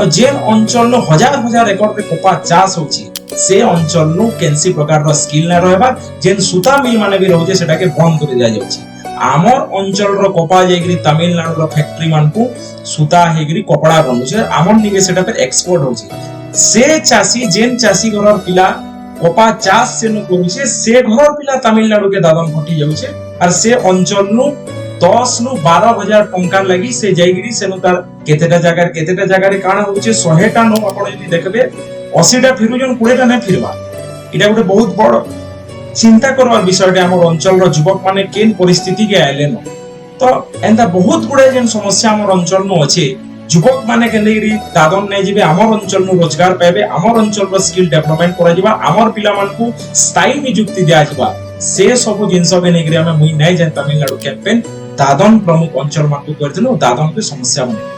जेन अंचल हजार हजार एकड़ रे कपा चाष होची से अंचल नु केनसी प्रकार रो स्किल ना रहबा जेन सूता मिल माने भी रहउचे सेटा के बंद कर दिया जाउची आमर अंचल रो कपा जेगरी तमिलनाडु रो फैक्ट्री मान को सूता हेगरी कपड़ा बनउचे आमर निगे सेटा पे एक्सपोर्ट होची से चासी जेन चासी घर पिला कपा चाष से नु करूचे से घर पिला तमिलनाडु के दादन फटी जाउचे और से अंचल नु 10 नु 12,000 टंका लगी से जाइगिरी से नु तार केतेटा जगह रे काना होचे 100 टा नो आपण यदि देखबे 80 टा फिरुजन 20 टा नै फिरबा इटा गोटे बहुत बड़ चिंता करवार विषय हमर अंचल रो युवक माने केन परिस्थिति के आइले न तो एंदा बहुत गुडे जेन समस्या हमर अंचल नो अछि युवक माने केनेगिरी दादन नै जिबे हमर अंचल नो रोजगार पाबे हमर अंचल रो स्किल डेवलपमेंट करा जिबा हमर पिला मान को स्थायी नियुक्ति दिया जिबा से सब जिंस के नेगिरी हम मुई नै जान तमिलनाडु कैंपेन दादन प्रमुख अंचल मान को करथिनो दादन के समस्या बने